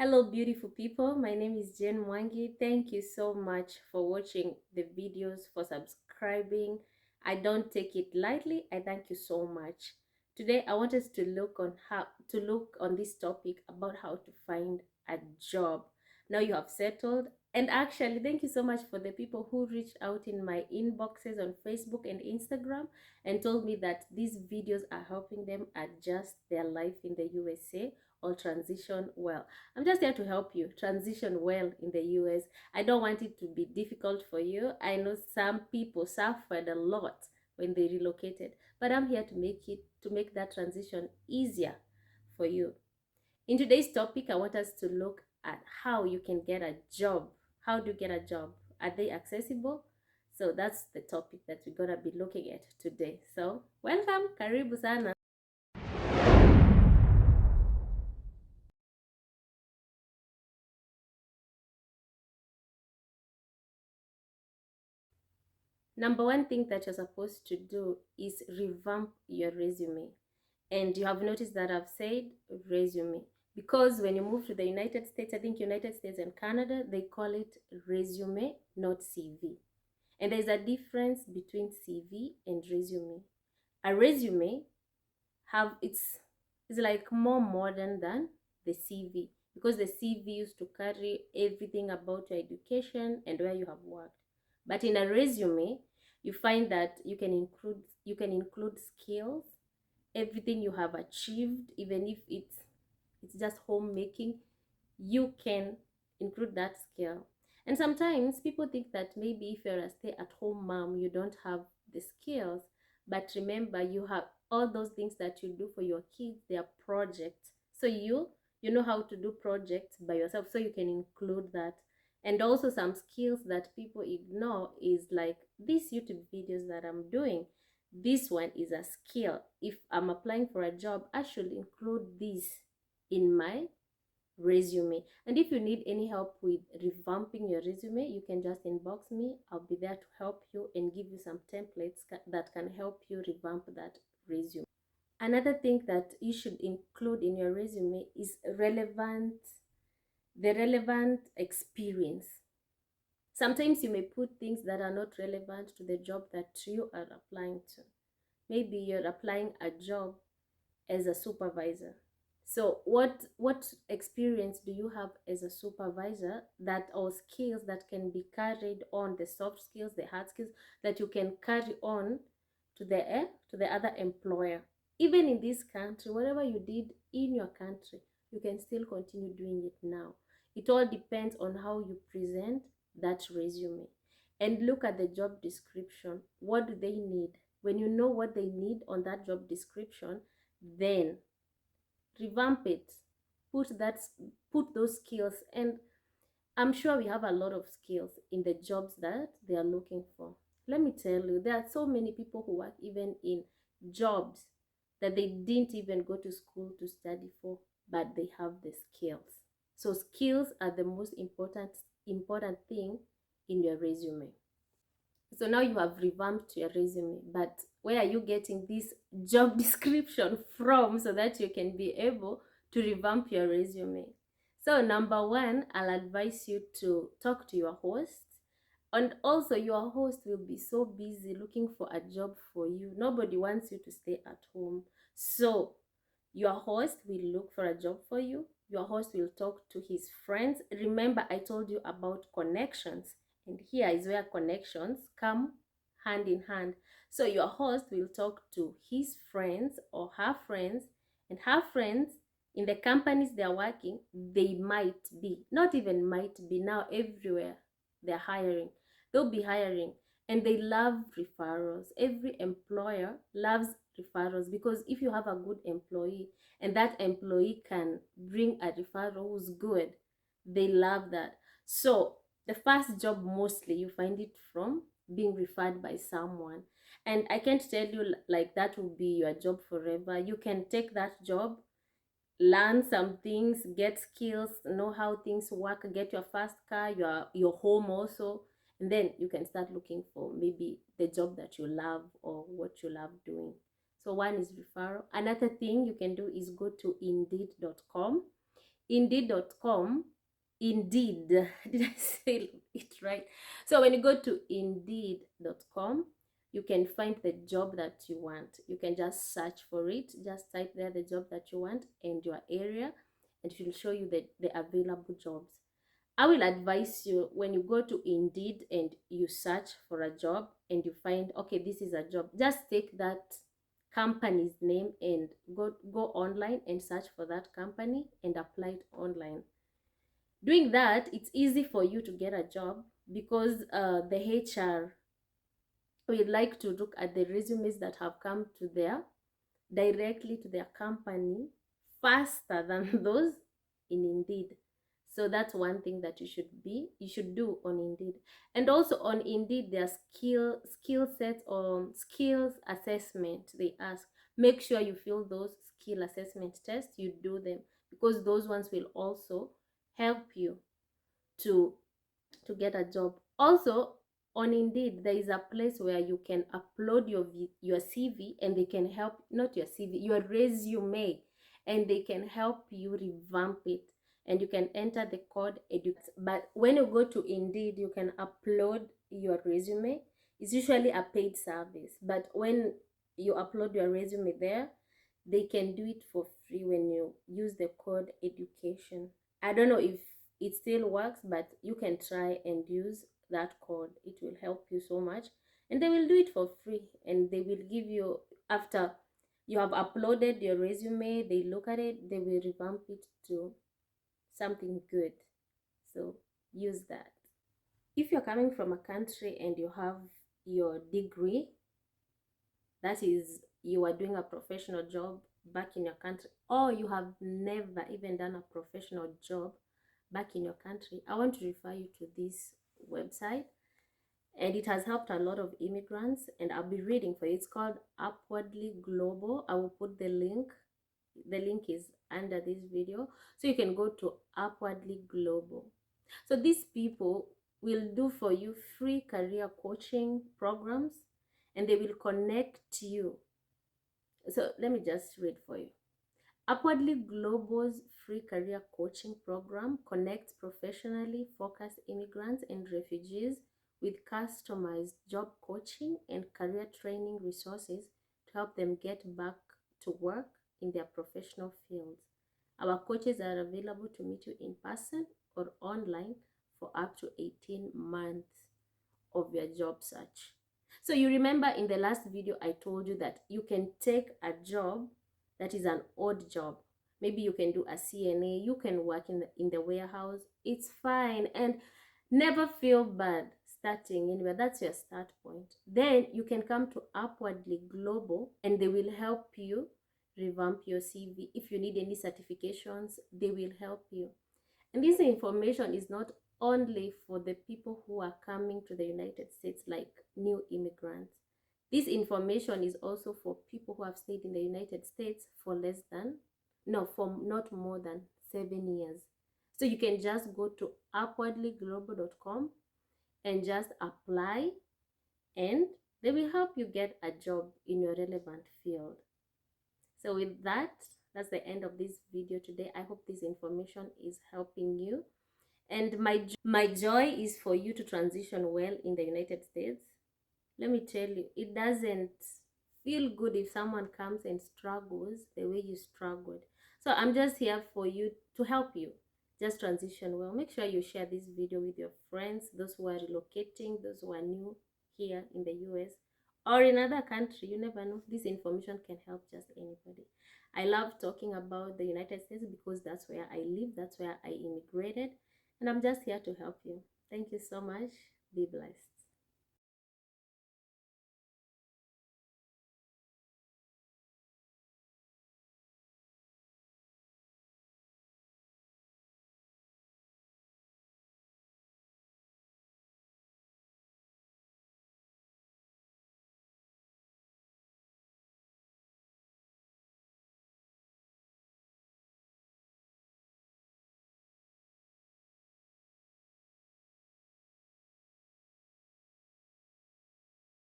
Hello, beautiful people. My name is Jen Mwangi. Thank you so much for watching the videos, for subscribing. I don't take it lightly. I thank you so much. Today, I want us to look on this topic about how to find a job. Now you have settled. And actually, thank you so much for the people who reached out in my inboxes on Facebook and Instagram and told me that these videos are helping them adjust their life in the USA or transition well. I'm just here to help you transition well in the US. I don't want it to be difficult for you. I know some people suffered a lot when they relocated, but I'm here to make that transition easier for you. In today's topic, I want us to look at how you can get a job. How do you get a job? Are they accessible? So that's the topic that we're gonna be looking at today. So welcome, karibu sana. Number one thing that you're supposed to do is revamp your resume. And you have noticed that I've said resume because when you move to the United States, I think United States and Canada, they call it resume, not CV. And there's a difference between CV and resume. A resume have it's like more modern than the CV because the CV used to carry everything about your education and where you have worked. But in a resume, you find that you can include skills, everything you have achieved, even if it's just homemaking, you can include that skill. And sometimes people think that maybe if you're a stay-at-home mom, you don't have the skills. But remember, you have all those things that you do for your kids, they are projects. So you know how to do projects by yourself, so you can include that. And also some skills that people ignore is like these YouTube videos that I'm doing. This one is a skill. If I'm applying for a job, I should include this in my resume. And if you need any help with revamping your resume, you can just inbox me. I'll be there to help you and give you some templates that can help you revamp that resume. Another thing that you should include in your resume is the relevant experience. Sometimes you may put things that are not relevant to the job that you are applying to. Maybe you're applying a job as a supervisor. So what experience do you have as a supervisor, that or skills that can be carried on, the soft skills, the hard skills that you can carry on to the other employer? Even in this country, whatever you did in your country, you can still continue doing it now. It all depends on how you present that resume. And look at the job description. What do they need? When you know what they need on that job description, then revamp it, put that put those skills. And I'm sure we have a lot of skills in the jobs that they are looking for. Let me tell you, there are so many people who work even in jobs that they didn't even go to school to study for, but they have the skills. So skills are the most important thing in your resume. So now you have revamped your resume, but where are you getting this job description from so that you can be able to revamp your resume? So number one, I'll advise you to talk to your host. And also your host will be so busy looking for a job for you. Nobody wants you to stay at home. So your host will look for a job for you. Your host will talk to his friends. Remember, I told you about connections, and here is where connections come hand in hand. So your host will talk to his friends or her friends, and her friends in the companies they're working, they might be, not even might be, now everywhere they're hiring. They'll be hiring, and they love referrals. Every employer loves referrals, because if you have a good employee and that employee can bring a referral who's good, they love that. So the first job, mostly you find it from being referred by someone. And I can't tell you like that will be your job forever. You can take that job, learn some things, get skills, know how things work, get your first car, your home also, and then you can start looking for maybe the job that you love or what you love doing. So one is referral. Another thing you can do is go to indeed.com. Indeed.com. Indeed. Did I say it right? So when you go to Indeed.com, you can find the job that you want. You can just search for it. Just type there the job that you want and your area, and it will show you the available jobs. I will advise you, when you go to Indeed and you search for a job and you find, okay, this is a job, just take that company's name and go online and search for that company and apply it online. Doing that, it's easy for you to get a job because the HR will like to look at the resumes that have come to directly to their company faster than those in Indeed. So that's one thing that you should do on Indeed. And also on Indeed, their skill sets or skills assessment they ask. Make sure you fill those skill assessment tests, you do them, because those ones will also help you to get a job. Also on Indeed, there is a place where you can upload your CV, and they can help, not your CV, your resume, and they can help you revamp it, and you can enter the code but when you go to Indeed, you can upload your resume. It's usually a paid service, but when you upload your resume there, they can do it for free when you use the code education. I don't know if it still works, but you can try and use that code. It will help you so much, and they will do it for free, and they will give you, after you have uploaded your resume, they look at it, they will revamp it to something good. So use that. If you're coming from a country and you have your degree, that is, you are doing a professional job back in your country, or you have never even done a professional job back in your country, I want to refer you to this website, and it has helped a lot of immigrants, and I'll be reading for you. It's called Upwardly Global. I will put the link. The link is under this video, so you can go to Upwardly Global. So these people will do for you free career coaching programs, and they will connect you. So let me just read for you. Upwardly Global's free career coaching program connects professionally focused immigrants and refugees with customized job coaching and career training resources to help them get back to work in their professional fields. Our coaches are available to meet you in person or online for up to 18 months of your job search. So you remember in the last video, I told you that you can take a job that is an odd job. Maybe you can do a CNA, you can work in the warehouse. It's fine, and never feel bad starting anywhere. That's your start point. Then you can come to Upwardly Global, and they will help you revamp your CV. If you need any certifications, they will help you. And this information is not only for the people who are coming to the United States, like new immigrants. This information is also for people who have stayed in the United States for for not more than 7 years. So you can just go to upwardlyglobal.com and just apply, and they will help you get a job in your relevant field. So with that, that's the end of this video today. I hope this information is helping you. And my joy is for you to transition well in the United States. Let me tell you, it doesn't feel good if someone comes and struggles the way you struggled. So I'm just here for you, to help you just transition well. Make sure you share this video with your friends, those who are relocating, those who are new here in the US or in another country. You never know. This information can help just anybody. I love talking about the United States because that's where I live, that's where I immigrated, and I'm just here to help you. Thank you so much. Be blessed.